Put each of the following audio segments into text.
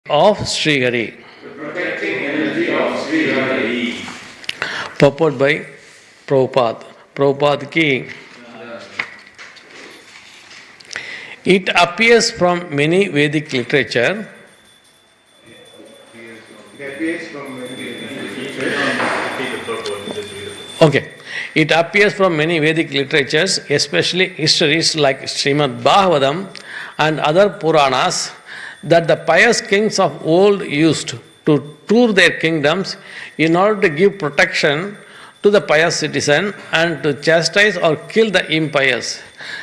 of Sri Hari. The protecting energy of Sri Hari. Purport by Prabhupada. Prabhupada ki. It appears from many Vedic literature. Okay. It appears from many Vedic literatures, especially histories like Srimad Bhagavatam and other Puranas, that the pious kings of old used to tour their kingdoms in order to give protection to the pious citizen and to chastise or kill the impious.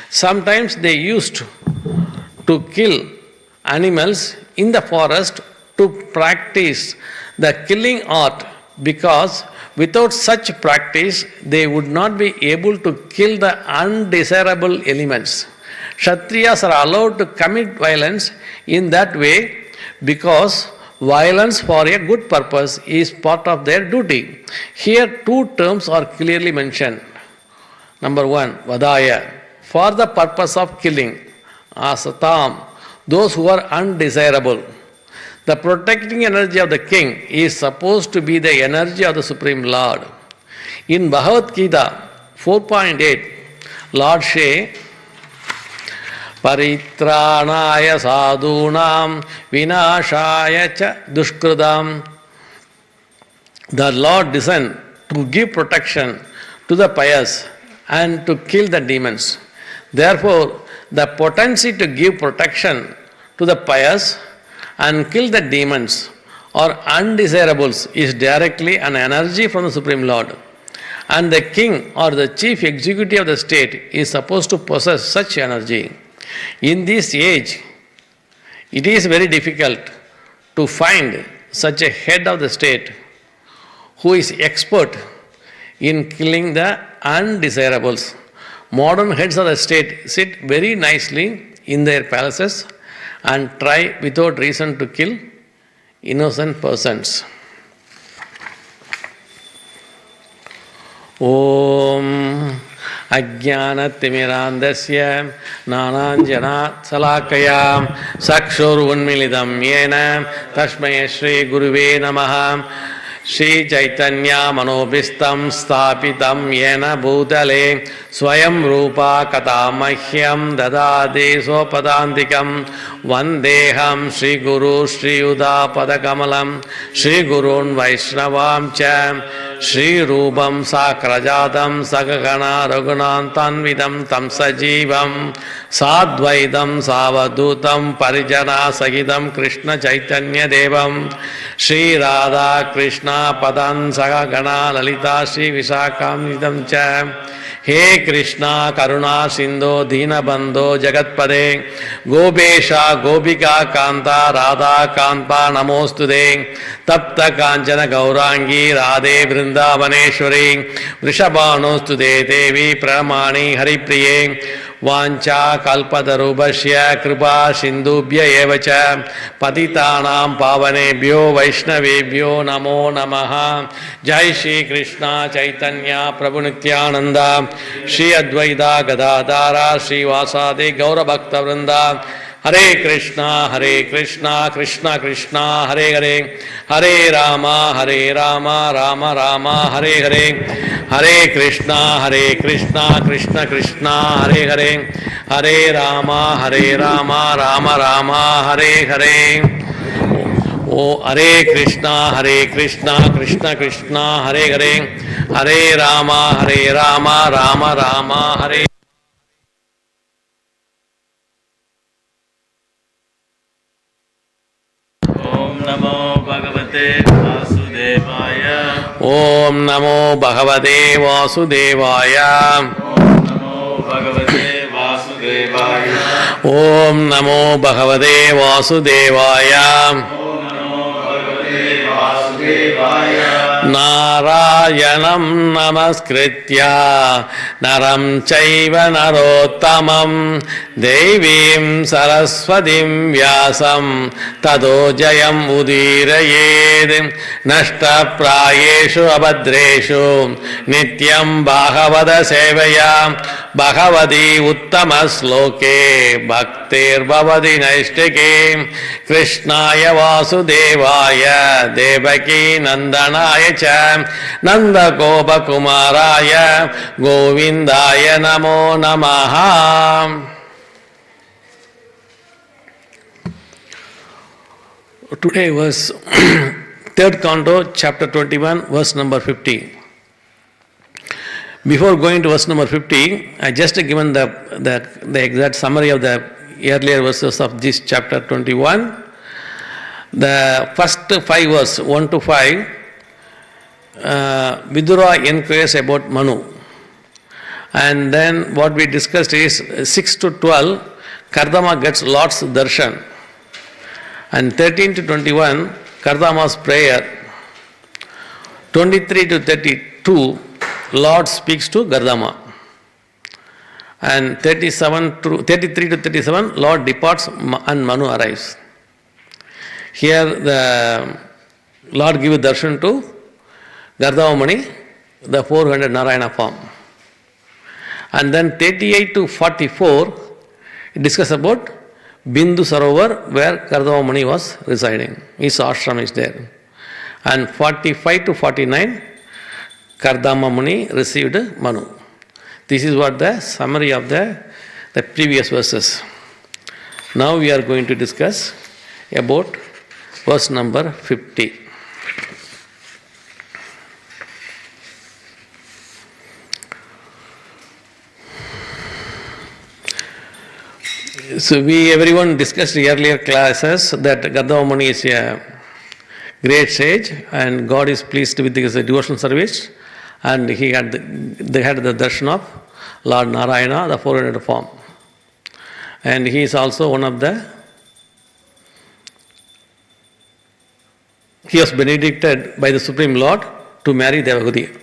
Sometimes they used to kill animals in the forest to practice the killing art, because without such practice they would not be able to kill the undesirable elements. Kshatriyas are allowed to commit violence in that way because violence for a good purpose is part of their duty. Here two terms are clearly mentioned. Number one, vadaya, for the purpose of killing. Asatam, those who are undesirable. The protecting energy of the king is supposed to be the energy of the Supreme Lord. In Bhagavad Gita 4.8, Lord says, Paritranaya sadhunam vinashaya cha dushkridam. The Lord descended to give protection to the pious and to kill the demons. Therefore, the potency to give protection to the pious and kill the demons or undesirables is directly an energy from the Supreme Lord. And the king or the chief executive of the state is supposed to possess such energy. In this age, it is very difficult to find such a head of the state who is expert in killing the undesirables. Modern heads of the state sit very nicely in their palaces and try without reason to kill innocent persons. Om Ajnanatimirandasya Nananjana Salakaya Sakshur Unmilidam Yena Tashmaya Shri Guruve Namaha Shri Chaitanya Manobhistam Sthapitam Yena Bhutale Swayam Rupa Katamahyam Dadade Sopadantikam Vandeham Shri Guru Shri Uda Padakamalam Shri Gurun Vaishnavam Cha Shri Rupam Sakrajadam Sagagana Raghunantanvidam Tam Sajivam Sadvaidam Savadutam Parijana Sagitam Krishna Chaitanya Devam Shri Radha Krishna Padan Sagagana Lalita Shri Visakam Cha He Krishna Karuna Sindho Dina Bandho Jagatpade Gobesha Gopika Kanta Radha Kanta Namostude Tapta Kanchana Gaurangi Radhe Vrindavaneshwari Vrishabhanostude Devi Pramani Haripriye Vancha Kalpatarubhashya Kripa Sindubhya Evacha Patitanam Pavanebhyo Vaishnavebhyo Namo Namaha Jai Shri Krishna Chaitanya Prabhu Nityananda Shri Advaita Gadadhara Shri Vasade Gaura Bhakta Vrinda Hare Krishna Krishna Krishna Hare Hare Hare Rama Rama Rama Hare Hare Hare Krishna Krishna Krishna Hare Hare Hare Rama Rama Rama Hare Hare O Hare Krishna Krishna Krishna Hare Hare Hare Rama Rama Rama Hare Om Namo Bhagavate Vasudevaya Om Namo Bhagavate Vasudevaya Narayanam namaskritya naram chaiva narottamam devim saraswatim vyasam tado jayam udirayed nashta prayeshu abhadreshu nityam bhagavada sevaya bhagavadi uttama sloke bhaktir bhavati naistike krishnaya vasudevaya devaki nandanaya cha nanda gopa kumaraya govindaya namo namaha. Today was third canto, chapter 21, verse number 50. Before going to verse number 50, I just given the exact summary of the earlier verses of this chapter 21. The first 5 verses, 1 to 5, Vidura inquires about Manu. And then what we discussed is 6 to 12, Kardama gets Lord's darshan. And 13 to 21, Kardama's prayer. 23 to 32, Lord speaks to Kardama. And 33 to 37, Lord departs and Manu arrives. Here the Lord gives darshan to Kardama Muni, the 400 Narayana form. And then 38 to 44, it discusses about Bindu Sarovar, where Kardama Muni was residing. His ashram is there. And 45 to 49, Kardama Muni received Manu. This is what the summary of the previous verses. Now we are going to discuss about verse number 50. So everyone discussed in earlier classes that Kardama Muni is a great sage and God is pleased with his devotional service, and they had the darshan of Lord Narayana, the 400 form. And he is also he was benedicted by the Supreme Lord to marry Devagudi.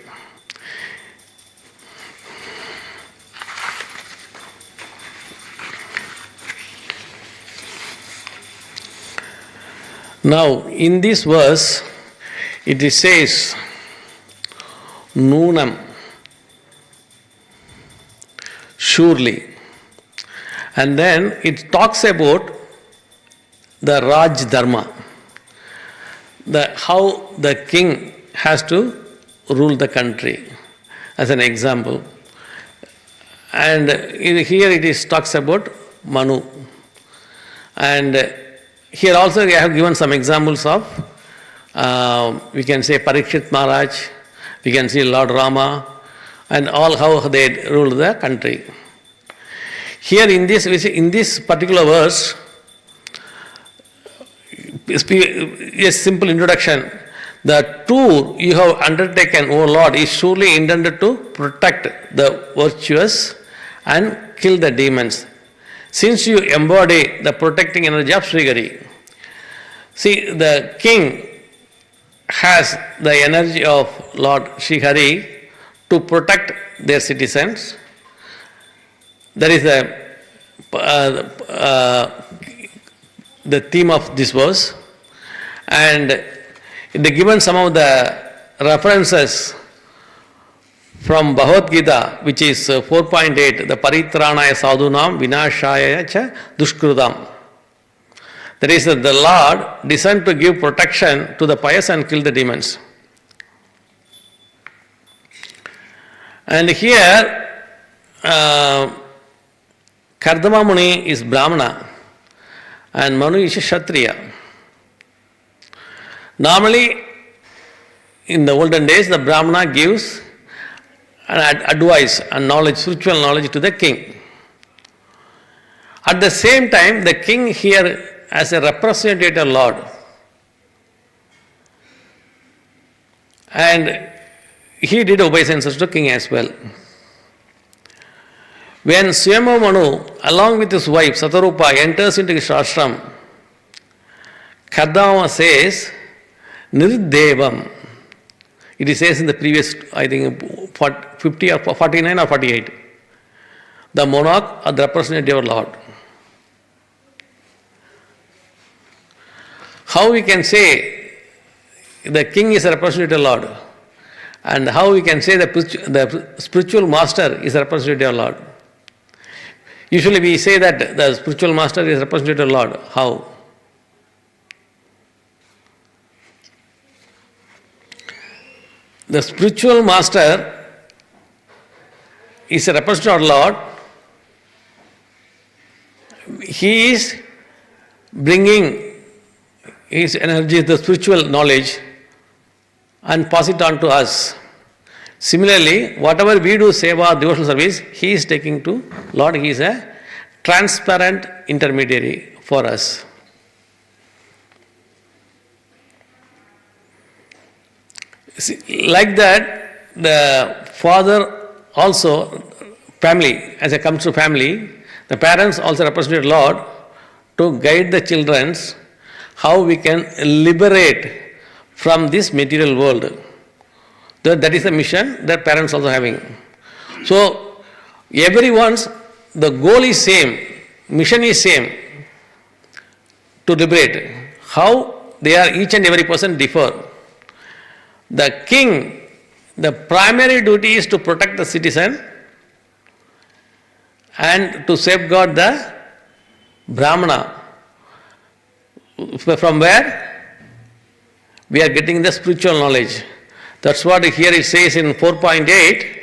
Now, in this verse, it says, Noonam, surely. And then it talks about the Raj Dharma, how the king has to rule the country, as an example. And here it talks about Manu. And here also I have given some examples of, we can say Parikshit Maharaj, we can see Lord Rama, and all how they ruled the country. Here in this particular verse, a simple introduction. The tour you have undertaken, O Lord, is surely intended to protect the virtuous and kill the demons. Since you embody the protecting energy of Srigari. See, the king has the energy of Lord Srihari to protect their citizens. That is the theme of this verse. And they given some of the references from Bhagavad Gita, which is 4.8, the Paritranaya Sadhunam Vinashaya Cha Dushkrutam. That is, the Lord descended to give protection to the pious and kill the demons. And here, Kardama Muni is Brahmana and Manu is a Kshatriya. Normally, in the olden days, the Brahmana gives an advice and knowledge, spiritual knowledge to the king. At the same time, the king here as a representative Lord. And he did obeisances to king as well. When Swayambhu Manu, along with his wife Satarupa, enters into his ashram, Kardama says, Nirdevam. It says in the previous, I think, 50 or 49 or 48. The monarch or the representative of Lord. How we can say the king is a representative of Lord? And how we can say the spiritual master is a representative of Lord? Usually we say that the spiritual master is a representative of Lord. How? The spiritual master is a representative of Lord. He is bringing his energy, the spiritual knowledge, and pass it on to us. Similarly, whatever we do, seva, devotional service, he is taking to Lord. He is a transparent intermediary for us. See, like that, the father also, family, as it comes to family, the parents also represent Lord to guide the children how we can liberate from this material world. That is the mission that parents also having. So everyone's, the goal is same, mission is same, to liberate. How they are, each and every person differ. The king, the primary duty is to protect the citizen and to safeguard the Brahmana. From where? We are getting the spiritual knowledge. That's what here it says in 4.8.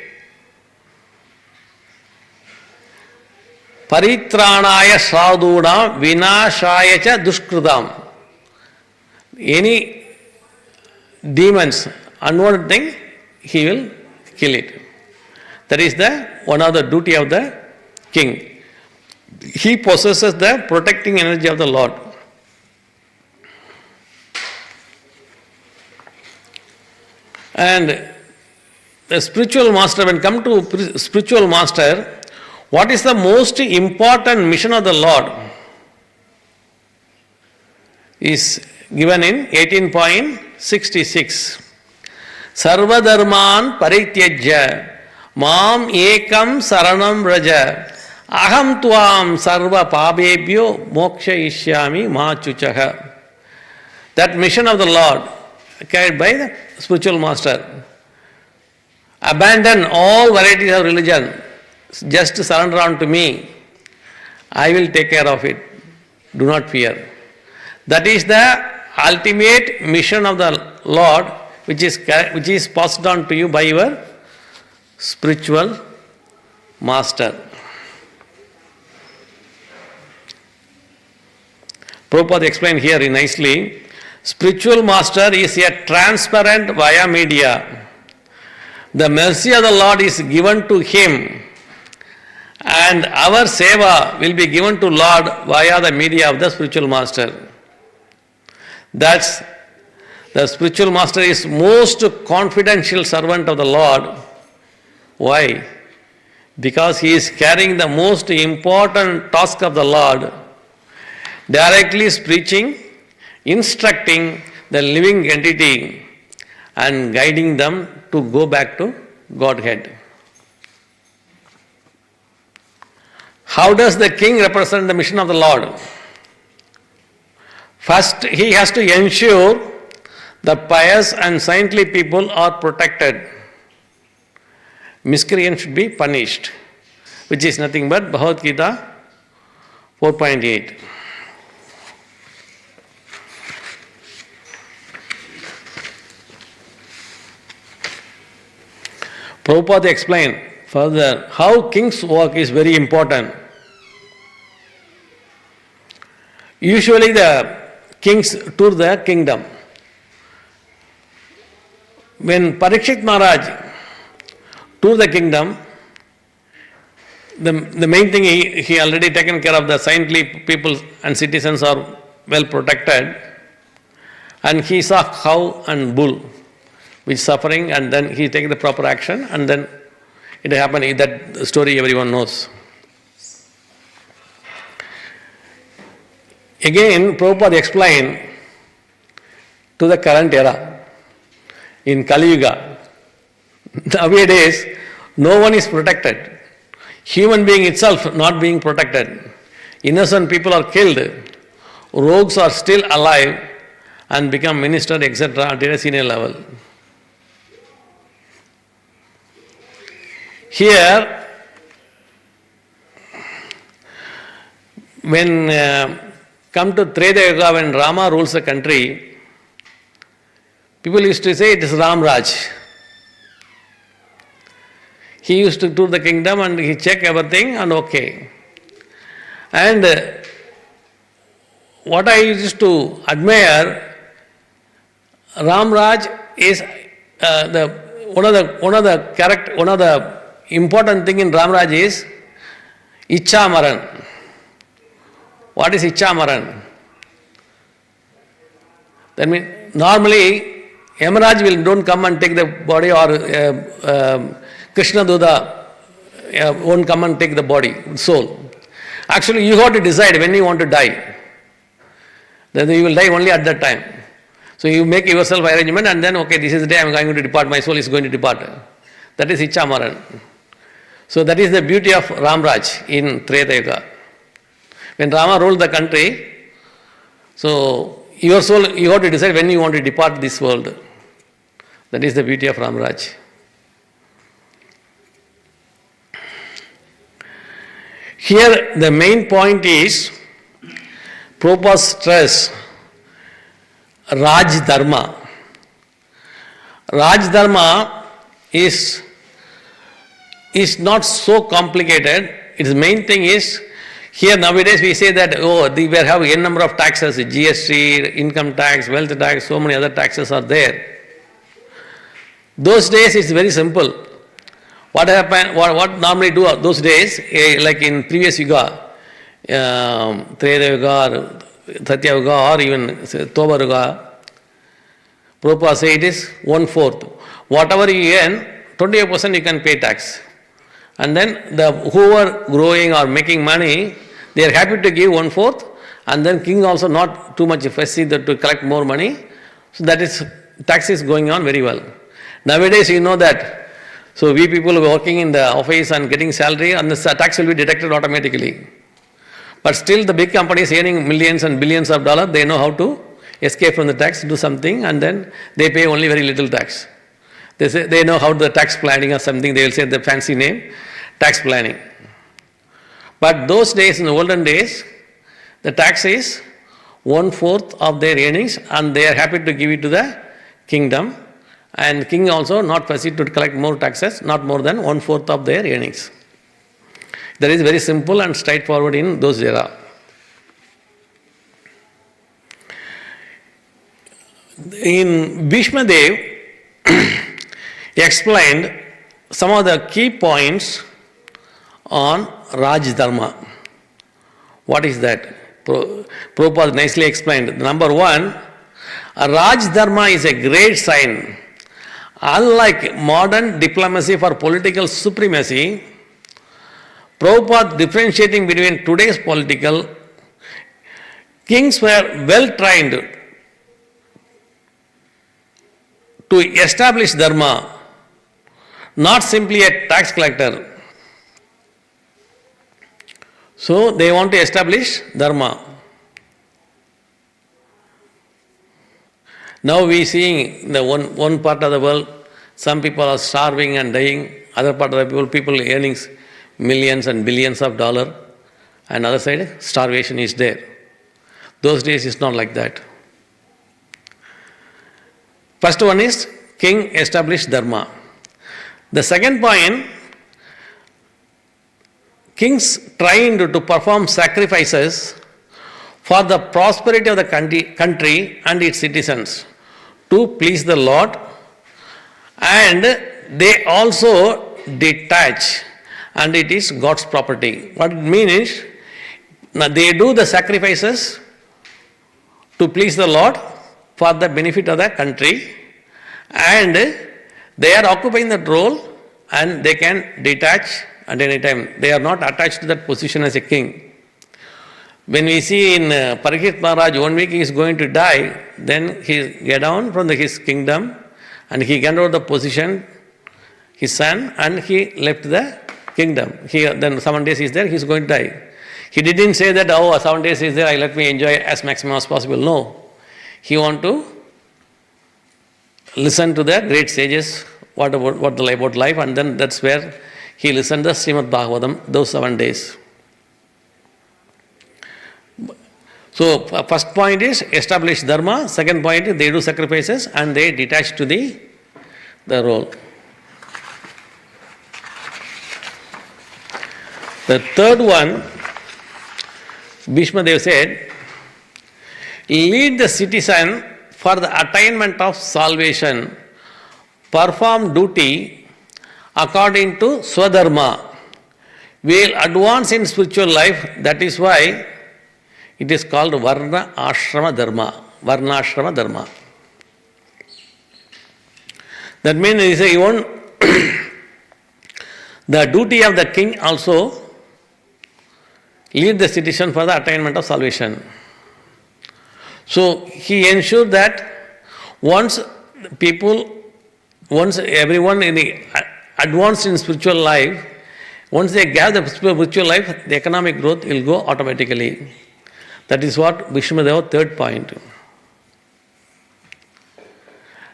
Paritranaya sadhunam vinashaya cha dushkritam. Any demons, unwanted thing, he will kill it. That is the one of the duty of the king. He possesses the protecting energy of the Lord. And the spiritual master, when come to spiritual master, what is the most important mission of the Lord is given in 18.66. Sarva dharman parityajya mam ekam saranam raja aham tuam sarva pabebhyo moksha ishyami ma chuchaha. That mission of the Lord carried by the spiritual master. Abandon all varieties of religion. Just surrender unto me. I will take care of it. Do not fear. That is the ultimate mission of the Lord, which is passed on to you by your spiritual master. Prabhupada explained here nicely. Spiritual master is a transparent via media. The mercy of the Lord is given to him, and our seva will be given to Lord via the media of the spiritual master. That's the spiritual master is most confidential servant of the Lord. Why? Because he is carrying the most important task of the Lord, directly preaching, instructing the living entity and guiding them to go back to Godhead. How does the king represent the mission of the Lord? First, he has to ensure the pious and saintly people are protected. Miscreants should be punished, which is nothing but Bhagavad Gita 4.8. Prabhupada explained further how king's work is very important. Usually the kings tour the kingdom. When Parikshit Maharaj toured the kingdom, the main thing he already taken care of, the saintly people and citizens are well protected, and he saw cow and bull which suffering, and then he take the proper action, and then it happened. That story everyone knows. Again, Prabhupada explained to the current era. in Kali Yuga. Nowadays, no one is protected. Human being itself not being protected. Innocent people are killed. Rogues are still alive and become minister, etc. at a senior level. Here, when come to Treta Yuga, when Rama rules the country, people used to say it is Ram Raj. He used to tour the kingdom and he check everything and okay. And what I used to admire, Ram Raj is one of the important thing in Ram Raj is Icha Maran. What is Icha Maran? That means normally Yamaraj don't come and take the body, or Krishna Duda won't come and take the body, soul. Actually, you have to decide when you want to die. Then you will die only at that time. So you make yourself arrangement and then, okay, this is the day I am going to depart, my soul is going to depart. That is Icha Maran. So that is the beauty of Ram Raj in Treta Yuga. When Rama ruled the country, so your soul, you have to decide when you want to depart this world. That is the beauty of Ram Raj. Here the main point is Prabhupada stress Raj Dharma. Raj Dharma is not so complicated. Its main thing is, here nowadays we say that, we have n number of taxes, GST, income tax, wealth tax, so many other taxes are there. Those days it's very simple. What happened? What normally do those days, like in previous Yuga, Treta Yuga, Satya Yuga, or even Toba Yuga, Prabhupada say it is 1/4. Whatever you earn, 28% you can pay tax. And then who are growing or making money, they are happy to give 1/4, and then king also not too much fussy to collect more money. So that is, tax is going on very well. Nowadays you know that. So we people working in the office and getting salary, and the tax will be deducted automatically. But still the big companies earning millions and billions of dollars, they know how to escape from the tax, do something, and then they pay only very little tax. They say they know how the tax planning or something, they will say the fancy name, tax planning. But those days, in the olden days, the tax is 1/4 of their earnings, and they are happy to give it to the kingdom. And king also not fussy to collect more taxes, not more than 1/4 of their earnings. That is very simple and straightforward in those era. In Bhishma Dev, he explained some of the key points on Raj Dharma. What is that? Prabhupada nicely explained. Number one, Raj Dharma is a great sign. Unlike modern diplomacy for political supremacy, Prabhupada differentiating between today's political, kings were well trained to establish Dharma, not simply a tax collector. So they want to establish Dharma. Now we seeing in the one part of the world, some people are starving and dying, other part of the people earning millions and billions of dollars, and other side starvation is there. Those days it's not like that. First one is king established Dharma. The second point, kings trained to perform sacrifices for the prosperity of the country and its citizens, to please the Lord, and they also detach, and it is God's property. What it means is, they do the sacrifices to please the Lord for the benefit of the country, and they are occupying that role and they can detach at any time. They are not attached to that position as a king. When we see in Parikshit Maharaj, 1 week he is going to die, then he get down from his kingdom And he handed over the position, his son, and he left the kingdom. Then 7 days he is there, he is going to die. He didn't say that, 7 days he is there, let me enjoy as maximum as possible. No. He want to listen to the great sages, about life, and then that's where he listened to the Srimad Bhagavatam, those 7 days. So, first point is establish dharma, second point is they do sacrifices and they detach to the role. The third one, Bhishma Dev said, lead the citizen for the attainment of salvation, perform duty according to Swadharma, will advance in spiritual life. That is why it is called Varna Ashrama Dharma. Varna Ashrama Dharma. That means even the duty of the king also lead the citizen for the attainment of salvation. So he ensured that once everyone in the advanced in spiritual life, once they get the spiritual life, the economic growth will go automatically. That is what Vishnudeva's third point.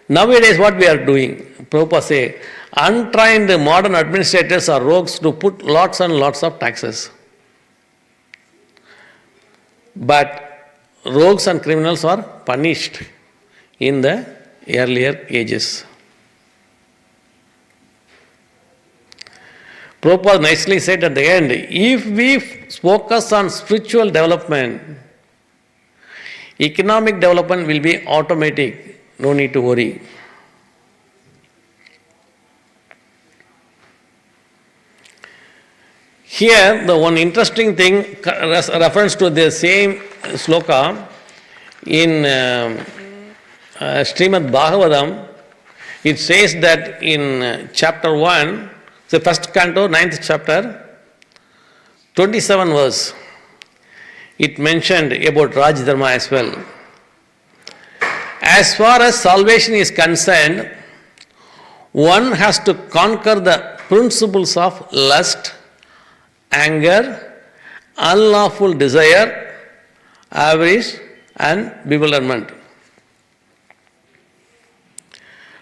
Nowadays what we are doing, Prabhupada say, untrained modern administrators are rogues to put lots and lots of taxes. But rogues and criminals are punished in the earlier ages. Prabhupada nicely said at the end, if we focus on spiritual development, economic development will be automatic, no need to worry. Here, the one interesting thing, reference to the same sloka in Srimad Bhagavatam, it says that in chapter 1, the first canto, 9th chapter, 27 verse, it mentioned about Raj Dharma as well. As far as salvation is concerned, one has to conquer the principles of lust, anger, unlawful desire, avarice, and bewilderment.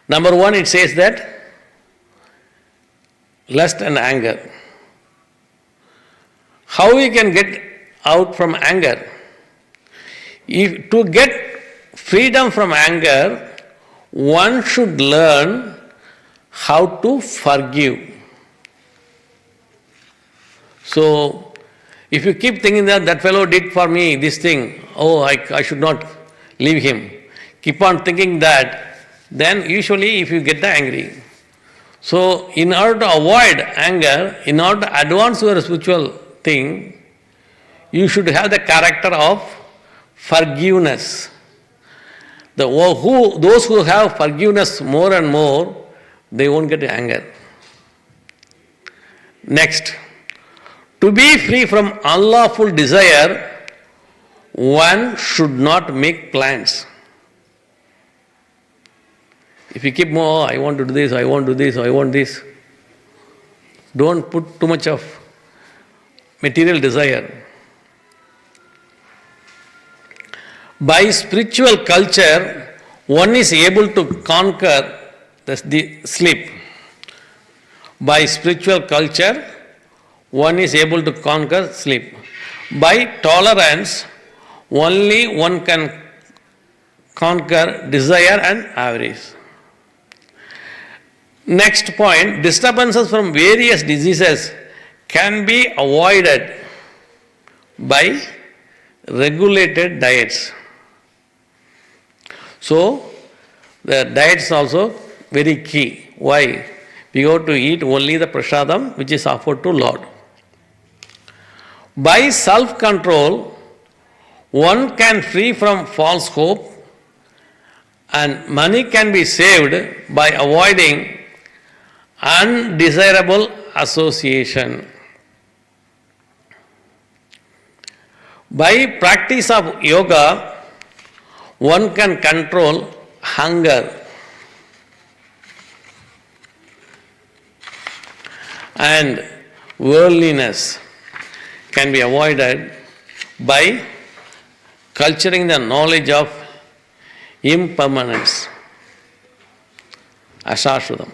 Number 1, it says that lust and anger. How we can get out from anger? To get freedom from anger, one should learn how to forgive. So, if you keep thinking that fellow did for me this thing, I should not leave him. Keep on thinking that, then usually if you get angry. So, in order to avoid anger, in order to advance your spiritual thing, you should have the character of forgiveness. Those who have forgiveness more and more, they won't get anger. Next, to be free from unlawful desire, one should not make plans. If you keep more, I want to do this, I want to do this, I want this. Don't put too much of material desire. By spiritual culture, one is able to conquer the sleep. By spiritual culture, one is able to conquer sleep. By tolerance, only one can conquer desire and avarice. Next point, disturbances from various diseases can be avoided by regulated diets. So, the diet is also very key. Why? We have to eat only the prasadam which is offered to Lord. By self-control, one can free from false hope and money can be saved by avoiding undesirable association. By practice of yoga, one can control hunger. and worldliness can be avoided by culturing the knowledge of impermanence, ashashudam.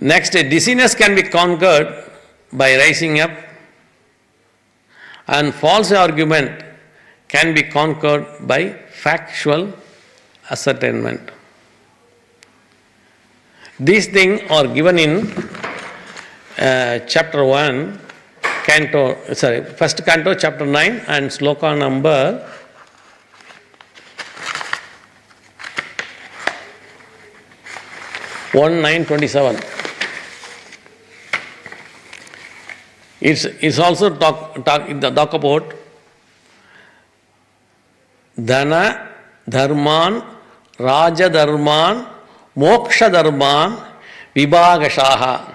Next, dizziness can be conquered by rising up, and false argument can be conquered by factual ascertainment. These things are given in chapter 1, first canto, chapter 9, and sloka number 1927. It's also talk about Dhana, Dharman, Raja Dharman, Moksha Dharman, Vibhagashaha,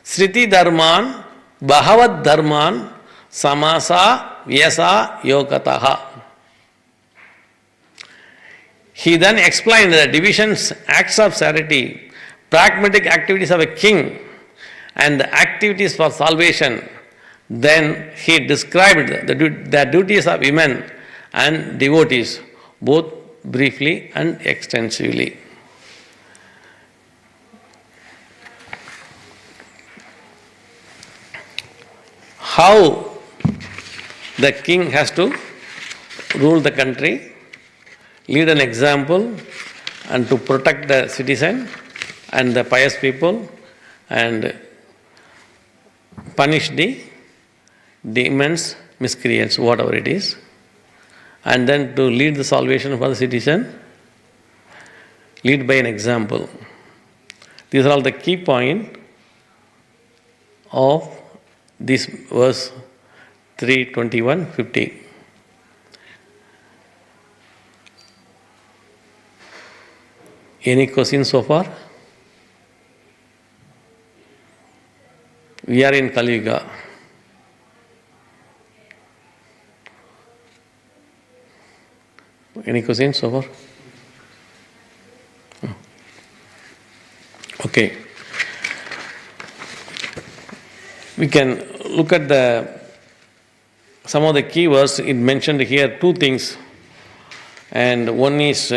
Sriti Dharman, Bhavad Dharman, Samasa, Vyasa, Yogataha. He then explained the divisions, acts of charity, pragmatic activities of a king, and the activities for salvation. Then he described the duties of women and devotees, both briefly and extensively. How the king has to rule the country, lead an example, and to protect the citizen and the pious people, and punish the demons, miscreants, whatever it is, and then to lead the salvation for the citizen, lead by an example. These are all the key points of this verse 3:21-50. Any questions so far? We are in Kali Yuga. Any questions so far? Okay. We can look at some of the key words. It mentioned here two things, and one is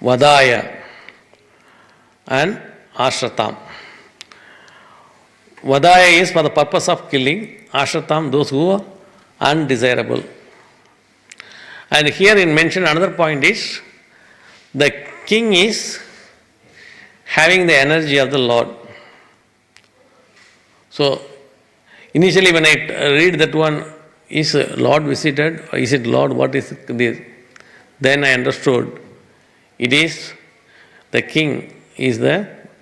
Vadaya and Ashratam. Vadaya is for the purpose of killing, Ashratam those who are undesirable. And here in mention another point is the king is having the energy of the Lord. So initially when I read that one, is Lord visited, or is it Lord, what is this? Then I understood it is the king is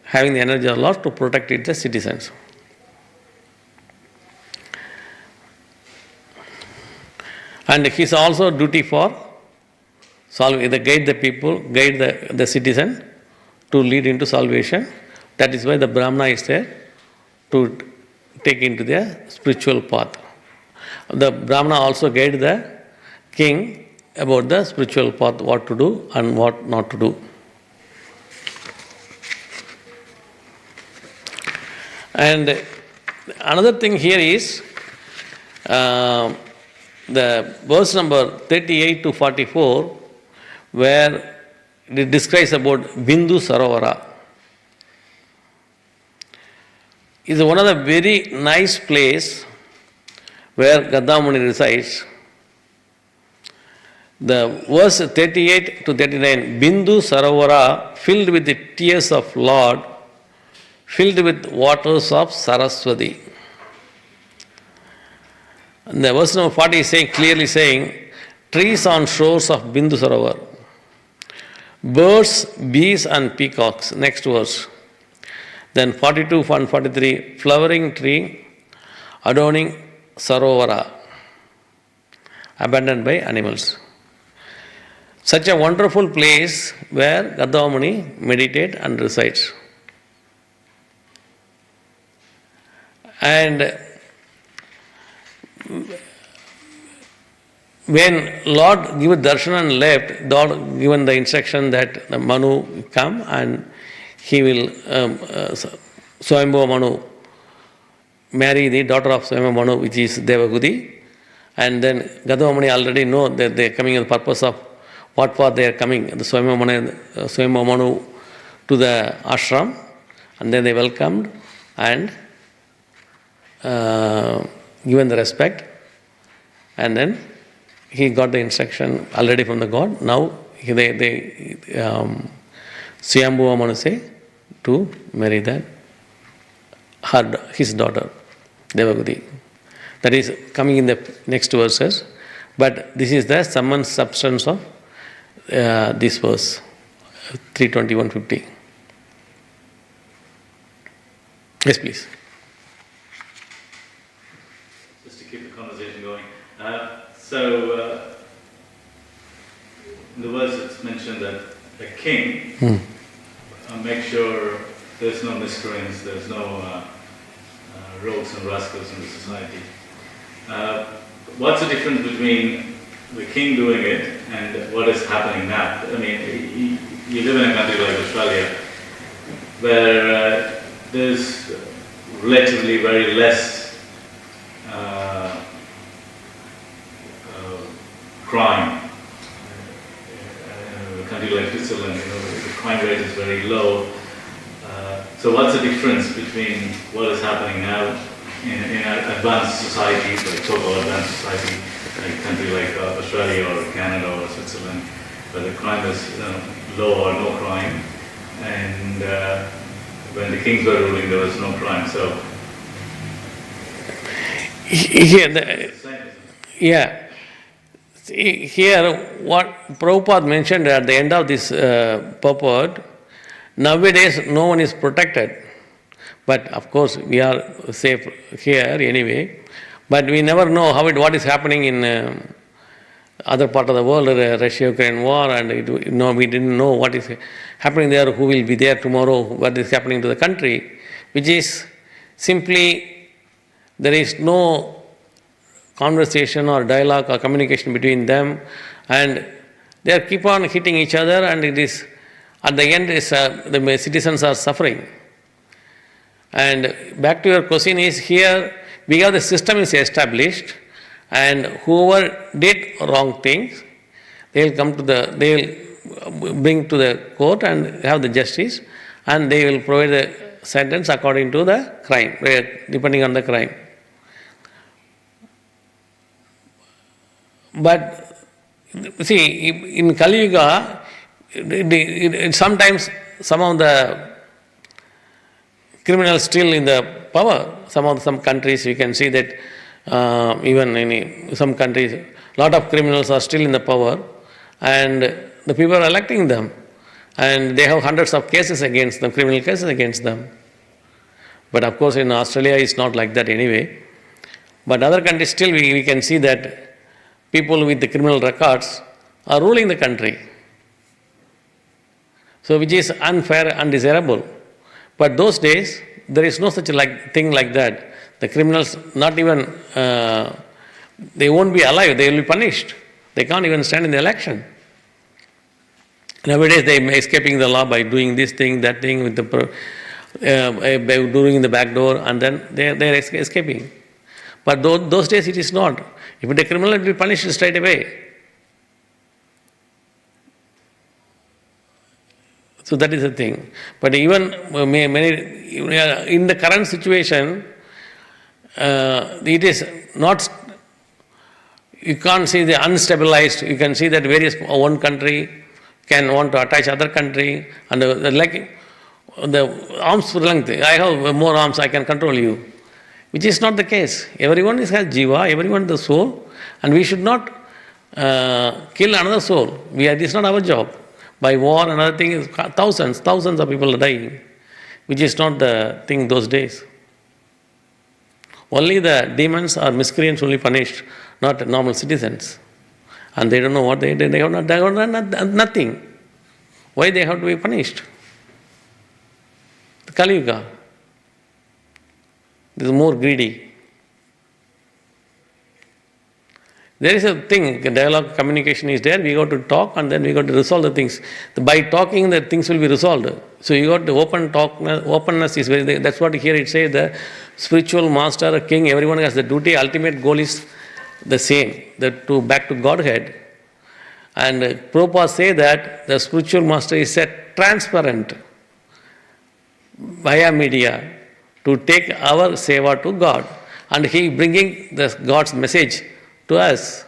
having the energy of the Lord to protect the citizens. And his also duty for guide the people, guide the citizen to lead into salvation. That is why the Brahmana is there to take into the spiritual path. The Brahmana also guide the king about the spiritual path, what to do and what not to do. And another thing here is the verse number 38-44, where it describes about Bindu Sarovara. Is one of the very nice place where Gadamuni resides. The verse 38-39, Bindu Sarovara, filled with the tears of Lord, filled with waters of Saraswati. And the verse number 40 is clearly saying, trees on shores of Bindu Sarovar, birds, bees and peacocks. Next verse. Then 42 and 43, flowering tree adorning Sarovara, abandoned by animals. Such a wonderful place where Gadamuni meditate and resides. And when Lord gave darshan and left, Lord given the instruction that the Manu come, and he will Swayambhuva Manu marry the daughter of Swayambhuva Manu, which is Devagudi. And then Gautama Muni already know that they are coming in the purpose of what for they are coming, the Swayambhuva Manu to the ashram, and then they welcomed and given the respect, and then he got the instruction already from the God. Now Swayambhuva Manu say to marry that his daughter Devagudi. That is coming in the next verses, but this is the sum and substance of this verse 321:50. Yes, please. Just to keep the conversation going. In the verse it's mentioned that a king make sure there's no miscreants, there's no rogues and rascals in the society. What's the difference between the king doing it and what is happening now? I mean, you live in a country like Australia where there's relatively very less crime. A country like Switzerland, the crime rate is very low. So what's the difference between what is happening now in an advanced society, like so-called advanced society, like a country like Australia or Canada or Switzerland, where the crime is low or no crime, and when the kings were ruling, there was no crime. So here, what Prabhupada mentioned at the end of this purport, nowadays no one is protected. But of course we are safe here anyway. But we never know what is happening in other part of the world, Russia-Ukraine war, and we didn't know what is happening there, who will be there tomorrow, what is happening to the country, which is simply there is no conversation or dialogue or communication between them, and they keep on hitting each other, and it is at the end the citizens are suffering. And back to your question is here, because the system is established, and whoever did wrong things, they will bring to the court and have the justice, and they will provide the sentence according to the crime, depending on the crime. But see, in Kali Yuga, sometimes some of the criminals still in the power. Some countries you can see that even in some countries, a lot of criminals are still in the power, and the people are electing them, and they have hundreds of cases against them, criminal cases against them. But of course in Australia it's not like that anyway. But other countries still we can see that people with the criminal records are ruling the country. So which is unfair, undesirable. But those days, there is no such thing like that. The criminals not even, they won't be alive, they will be punished. They can't even stand in the election. Nowadays they are escaping the law by doing this thing, that thing, with by doing the back door, and then they are escaping. But those days it is not. If the criminal will be punished straight away. So that is the thing. But even in the current situation, it is not, you can't see the unstabilized, you can see that one country can want to attach other country, and the arms length, I have more arms, I can control you. Which is not the case. Everyone has jiva, everyone has the soul, and we should not kill another soul. It is not our job. By war and other things, thousands of people are dying, which is not the thing those days. Only the demons or miscreants only punished, not normal citizens. And they don't know what they did. They have nothing. Why they have to be punished? The Kali Yuga. This is more greedy. There is a thing, dialogue, communication is there. We got to talk and then we got to resolve the things. By talking, the things will be resolved. So you got to openness is very. That's what here it says. The spiritual master, king, everyone has the duty. Ultimate goal is the same. To back to Godhead. And Prabhupada say that the spiritual master is set transparent via media to take our seva to God, and he bringing the God's message to us.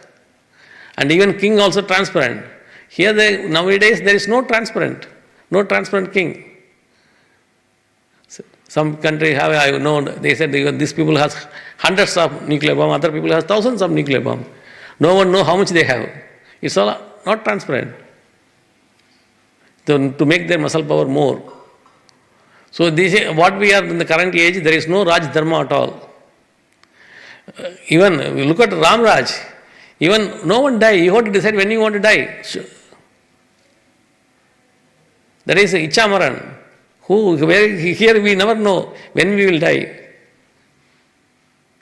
And even king also transparent. Here nowadays there is no transparent king. Some country have, I know, they said these people has hundreds of nuclear bomb, other people has thousands of nuclear bomb. No one know how much they have. It's all not transparent. To make their muscle power more. So this is what we are in the current age. There is no Raj Dharma at all. Even we look at Ram Raj. Even no one die. You have to decide when you want to die. There is Ichamaran. Here we never know when we will die.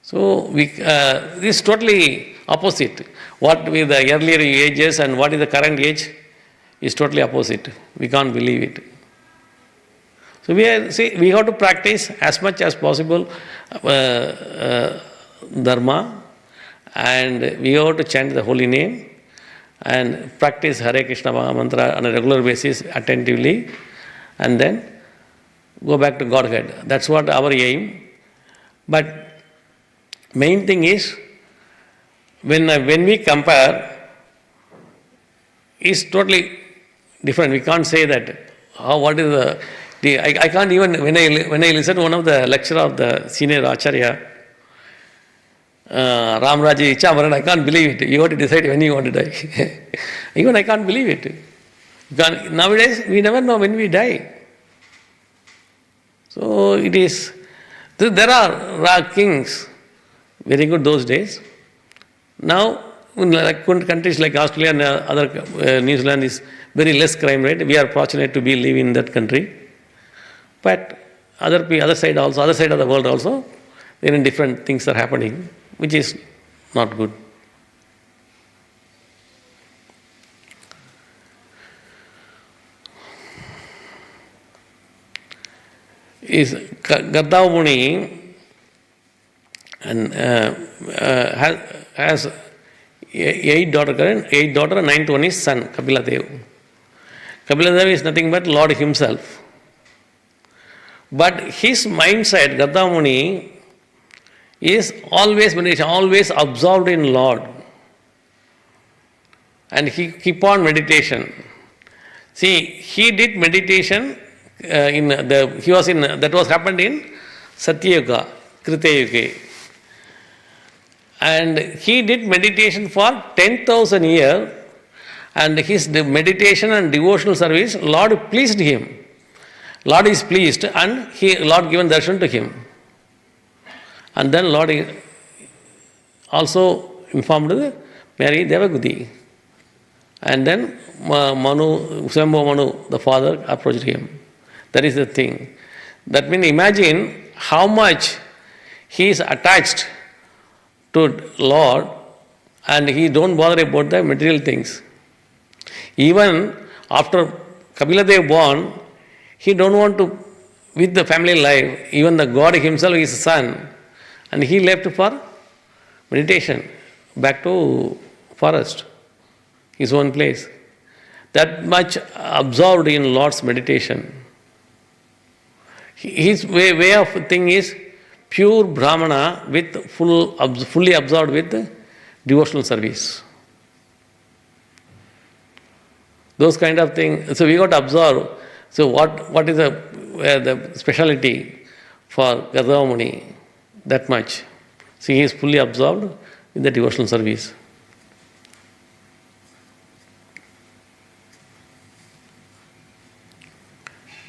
So this is totally opposite. What with the earlier ages and what is the current age is totally opposite. We can't believe it. So we have to practice as much as possible dharma, and we have to chant the holy name and practice Hare Krishna mantra on a regular basis attentively, and then go back to Godhead. That's what our aim. But main thing is when we compare, is totally different. We can't say that what is I can't even when I listen to one of the lecturer of the senior Acharya, Ram Raji Ichamaran, I can't believe it. You have to decide when you want to die. Even I can't believe it. Nowadays we never know when we die. So it is. There are kings, very good those days. Now, in countries like Australia and other New Zealand is very less crime rate. We are fortunate to be live in that country. But other side of the world also, then different things are happening, which is not good. Is Gaddav Muni and has 8 daughters and 9th one is son, Kapila Dev. Kapila Dev is nothing but Lord himself. But his mindset, Gaddav Muni, is always meditation, always absorbed in Lord. And he keep on meditation. See, he did meditation that was happened in Satyayuga, Krita Yuga. And he did meditation for 10,000 years, and his meditation and devotional service, Lord pleased him. Lord is pleased, and Lord given darshan to him. And then Lord also informed Mary Devagudi. And then Swambhu Manu, the father, approached him. That is the thing. That means imagine how much he is attached to Lord, and he don't bother about the material things. Even after Kapila Dev born, he don't want to with the family life. Even the God himself is son, and he left for meditation back to forest, his own place. That much absorbed in Lord's meditation. His way of thing is pure Brahmana with fully absorbed with devotional service. Those kind of things. So we got to observe. So what is the speciality for Gaddav Muni? That much. See, he is fully absorbed in the devotional service.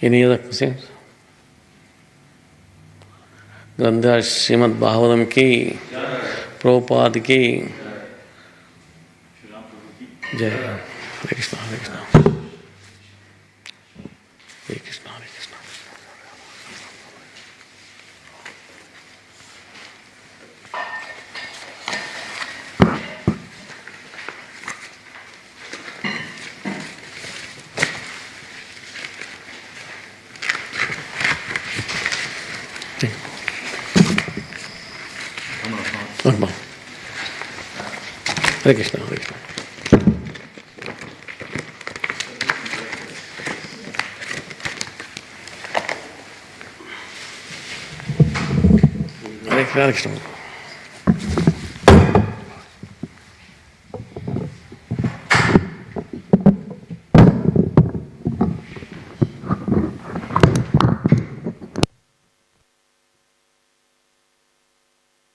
Any other questions? ग्रंथ श्रीमद् भागवतम की, प्रभुपाद की जय। हरे कृष्ण हरे कृष्ण हरे कृष्ण हरे Krishna. Hare Krishna, Hare Krishna. Hare Krishna.